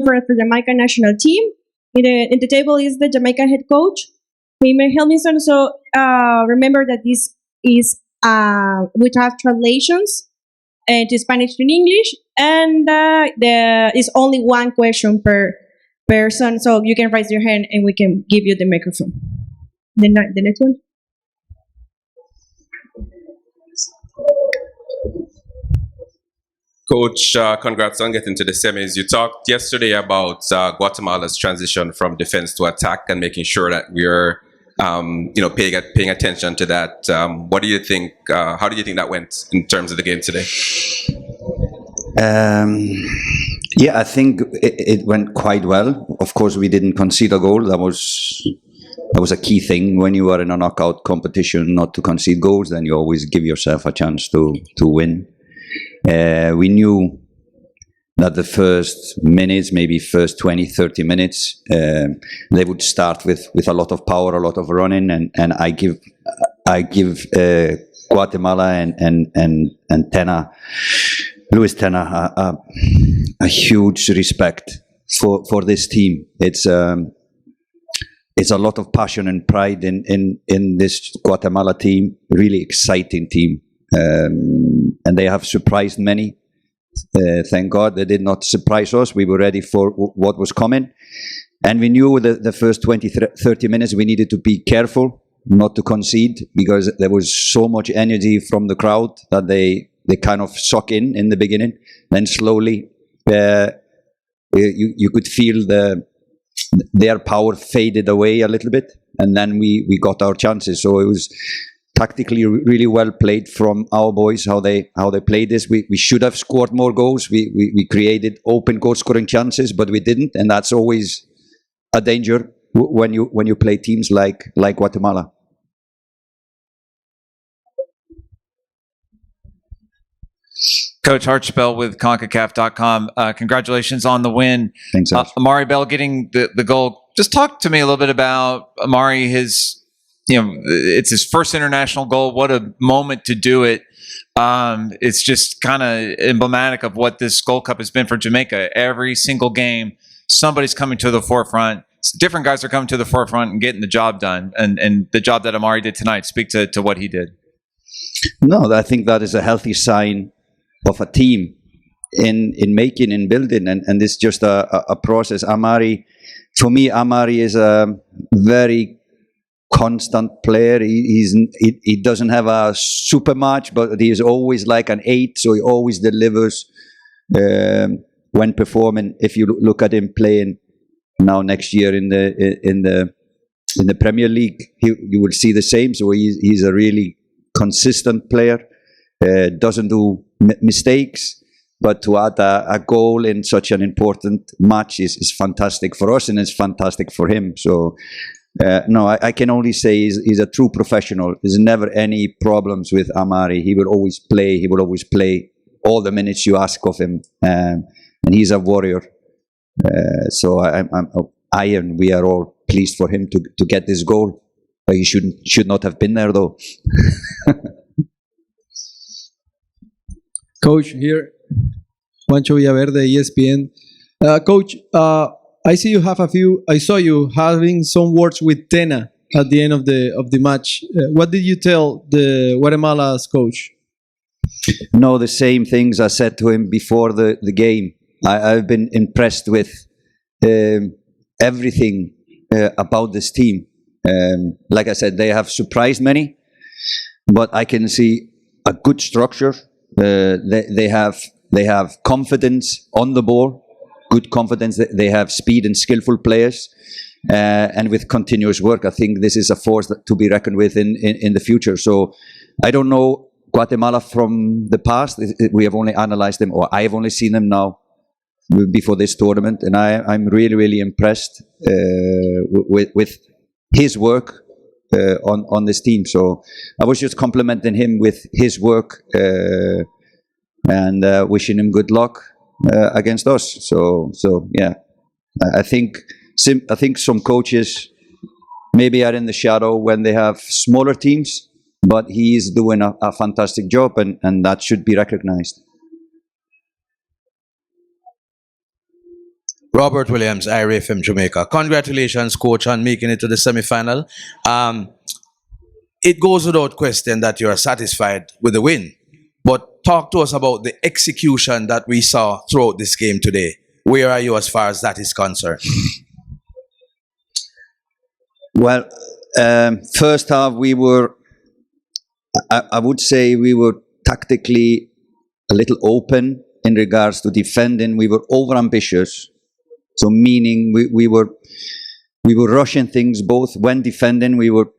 for the Jamaica national team. In the table is the Jamaica head coach, Heimier Halgrimsson. So remember that this is we have translations to Spanish to English, and there is only one question per person. So you can raise your hand, and we can give you the microphone. The next one. Coach, congrats on getting to the semis. You talked yesterday about Guatemala's transition from defense to attack and making sure that we're, paying attention to that. What do you think? How do you think that went in terms of the game today? I think it went quite well. Of course, we didn't concede a goal. That was a key thing when you are in a knockout competition, not to concede goals. Then you always give yourself a chance to win. We knew that the first minutes, maybe first 20, 30 minutes, they would start with a lot of power, a lot of running, and I give Guatemala and Luis Tena a huge respect for this team. It's a lot of passion and pride in this Guatemala team. Really exciting team. And they have surprised many. Thank God they did not surprise us. We were ready for what was coming. And we knew the first 20, 30 minutes we needed to be careful not to concede, because there was so much energy from the crowd that they kind of suck in the beginning. Then slowly you could feel their power faded away a little bit. And then we got our chances. So it was tactically really well played from our boys, how they played this. We should have scored more goals. We created open goal scoring chances, but we didn't, and that's always a danger when you play teams like Guatemala. Coach Harchbell with CONCACAF.com. Congratulations on the win. Thanks, Amari Bell getting the goal. Just talk to me a little bit about Amari, it's his first international goal. What a moment to do it. It's just kind of emblematic of what this Gold Cup has been for Jamaica. Every single game, somebody's coming to the forefront. Different guys are coming to the forefront and getting the job done. And the job that Amari did tonight, speak to what he did. No, I think that is a healthy sign of a team in making and building. And it's just a process. For me, Amari is a very constant player. He doesn't have a super match, but he is always like an 8, so he always delivers when performing. If you look at him playing now next year in the Premier League, you will see the same. So he's a really consistent player. Doesn't do mistakes, but to add a goal in such an important match is fantastic for us, and it's fantastic for him. So no, I can only say he's a true professional. There's never any problems with Amari. He will always play. He will always play all the minutes you ask of him, and he's a warrior. So I and we are all pleased for him to get this goal. He should not have been there though. Coach, here, Juancho Villaverde, ESPN. Coach, I saw you having some words with Tena at the end of the match. What did you tell the Guatemala's coach? No, the same things I said to him before the game. I've been impressed with everything about this team. Like I said, they have surprised many, but I can see a good structure. They have confidence on the ball, good confidence. They have speed and skillful players, and with continuous work, I think this is a force to be reckoned with in the future. So I don't know Guatemala from the past. We have only analyzed them, or I have only seen them now before this tournament, and I'm really, really impressed with his work on this team. So I was just complimenting him with his work and wishing him good luck against us. So yeah, I think some coaches maybe are in the shadow when they have smaller teams, but he is doing a fantastic job, and that should be recognized. Robert Williams, IRA from Jamaica. Congratulations, coach, on making it to the semi-final. It goes without question that you are satisfied with the win. But talk to us about the execution that we saw throughout this game today. Where are you as far as that is concerned? Well, first half we were, I would say we were tactically a little open in regards to defending. We were overambitious. So meaning we were rushing things both when defending. We were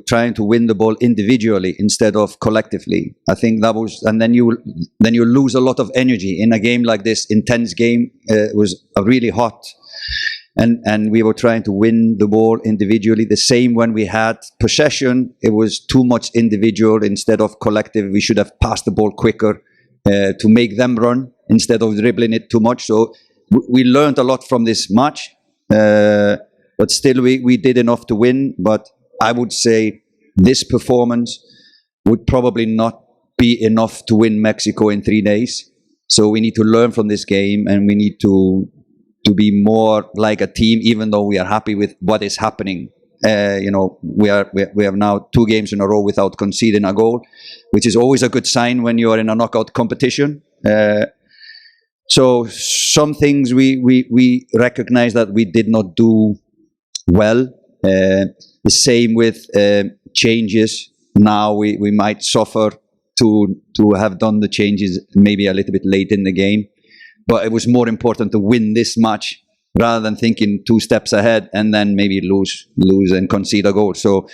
trying to win the ball individually instead of collectively. I think that was, and then you lose a lot of energy in a game like this. Intense game. It was really hot, and we were trying to win the ball individually. The same when we had possession, it was too much individual instead of collective. We should have passed the ball quicker to make them run instead of dribbling it too much. So we learned a lot from this match, but still we did enough to win. But I would say this performance would probably not be enough to win Mexico in 3 days. So we need to learn from this game, and we need to be more like a team, even though we are happy with what is happening. We have now 2 games in a row without conceding a goal, which is always a good sign when you are in a knockout competition. So some things we recognize that we did not do well. The same with changes. Now we might suffer to have done the changes maybe a little bit late in the game. But it was more important to win this match rather than thinking 2 steps ahead and then maybe lose and concede a goal. So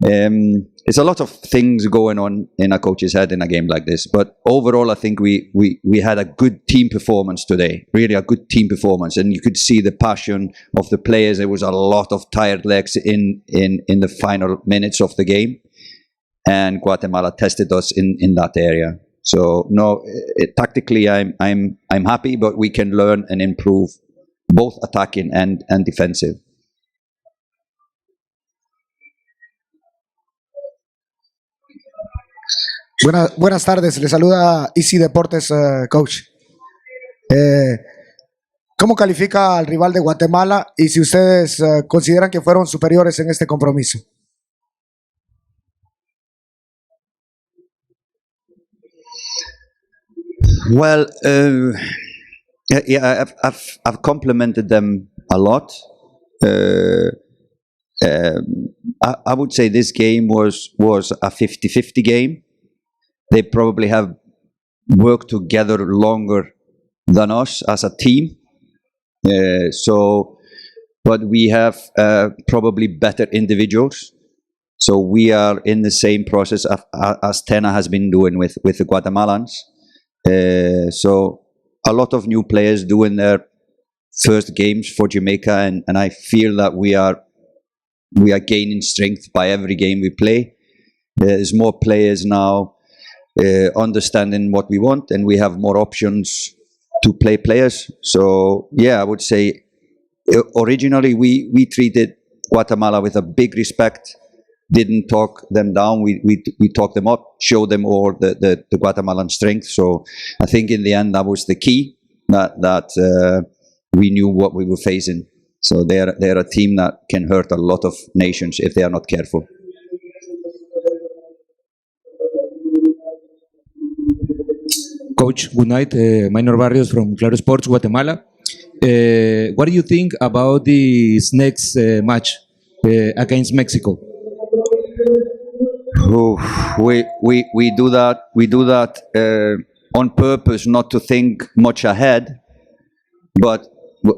it's a lot of things going on in a coach's head in a game like this. But overall, I think we had a good team performance today, really a good team performance. And you could see the passion of the players. There was a lot of tired legs in the final minutes of the game. And Guatemala tested us in that area. So no, tactically I'm happy, but we can learn and improve both attacking and defensive. Buenas tardes, le saluda Easy Deportes, coach. ¿Cómo califica al rival de Guatemala y si ustedes consideran que fueron superiores en este compromiso? Well, yeah, I've complimented them a lot. I would say this game was a 50-50 game. They probably have worked together longer than us as a team. But we have probably better individuals. So we are in the same process as Tena has been doing with the Guatemalans. So a lot of new players doing their first games for Jamaica, and I feel that we are gaining strength by every game we play. There's more players now understanding what we want, and we have more options to play players. So yeah, I would say originally we treated Guatemala with a big respect, didn't talk them down. We talked them up, showed them all the Guatemalan strength. So I think in the end that was the key, that we knew what we were facing. So they're a team that can hurt a lot of nations if they are not careful. Coach, good night. Minor Barrios from Claro Sports, Guatemala. What do you think about this next match against Mexico? We do that on purpose, not to think much ahead. But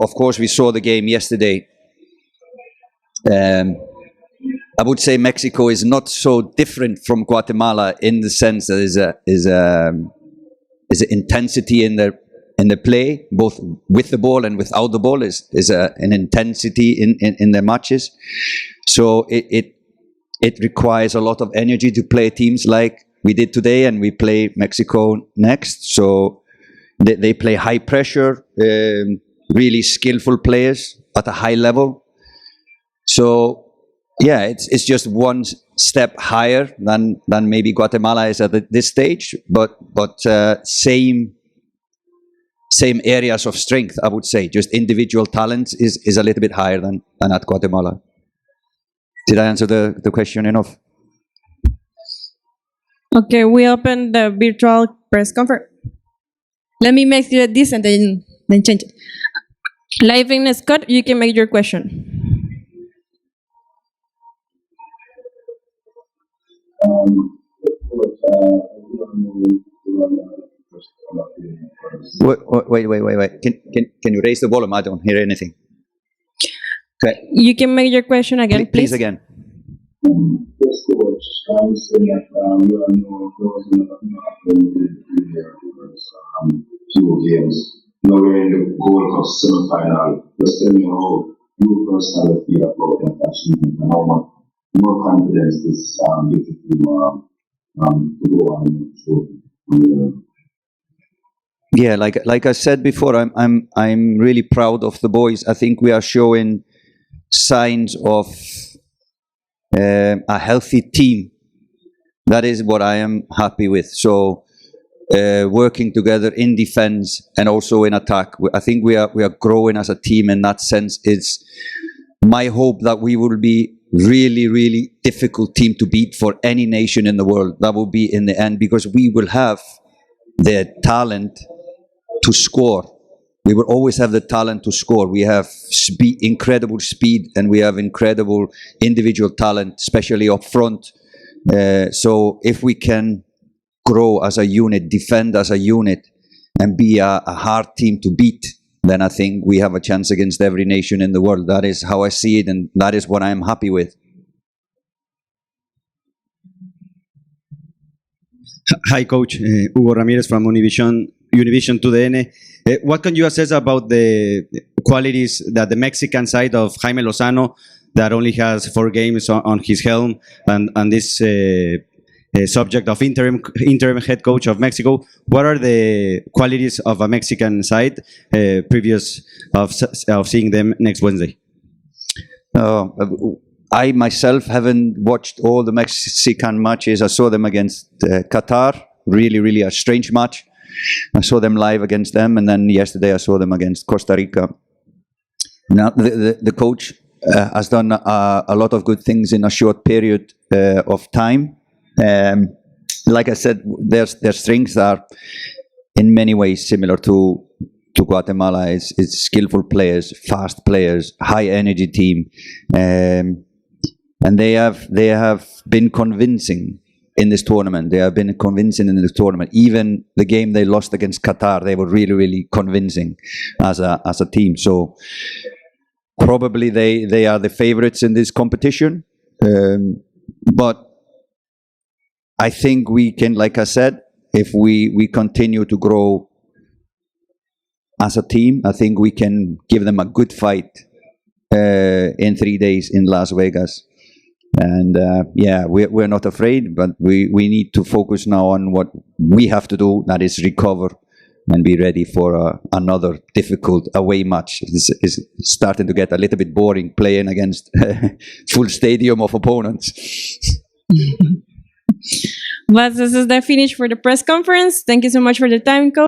of course, we saw the game yesterday. I would say Mexico is not so different from Guatemala in the sense that is an intensity in the play, both with the ball and without the ball. Is an intensity in their matches. So it requires a lot of energy to play teams like we did today, and we play Mexico next. So they play high pressure, really skillful players at a high level. So yeah, it's just one step higher than maybe Guatemala is at this stage, but same same areas of strength, I would say. Just individual talent is a little bit higher than at Guatemala. Did I answer the question enough? Okay, we open the virtual press conference. Let me make this and then change it. Live in Scott, you can make your question. Wait. Can you raise the volume? I don't hear anything. Okay. You can make your question again, please. Please again. Yes, coach. I'm saying that you are few games. Now we're in the Gold Cup semi-final. Just tell me how you personally feel about that achievement and how much more confidence this gives you to go on through. Yeah, like I said before, I'm really proud of the boys. I think we are showing signs of a healthy team. That is what I am happy with. So working together in defense and also in attack, I think we are growing as a team in that sense. It's my hope that we will be really difficult team to beat for any nation in the world. That will be in the end, because we will have the talent to score. We will always have the talent to score. We have speed, incredible speed, and we have incredible individual talent, especially up front. So if we can grow as a unit, defend as a unit, and be a hard team to beat, then I think we have a chance against every nation in the world. That is how I see it, and that is what I'm happy with. Hi, Coach. Hugo Ramirez from Univision TUDN. What can you assess about the qualities that the Mexican side of Jaime Lozano, that only has 4 games on his helm, and this subject of interim head coach of Mexico? What are the qualities of a Mexican side previous of seeing them next Wednesday? I myself haven't watched all the Mexican matches. I saw them against Qatar, really a strange match. I saw them live against them, and then yesterday I saw them against Costa Rica. Now the coach has done a lot of good things in a short period of time. Like I said, their strengths are in many ways similar to Guatemala. It's skillful players, fast players, high energy team, and they have been convincing in this tournament. They have been convincing in this tournament. Even the game they lost against Qatar, they were really convincing as a team. So probably they are the favorites in this competition. But I think we can, like I said, if we continue to grow as a team, I think we can give them a good fight in 3 days in Las Vegas. And we're not afraid, but we need to focus now on what we have to do, that is recover and be ready for another difficult away match. It's starting to get a little bit boring playing against full stadium of opponents. But this is the finish for the press conference. Thank you so much for the time, Coach.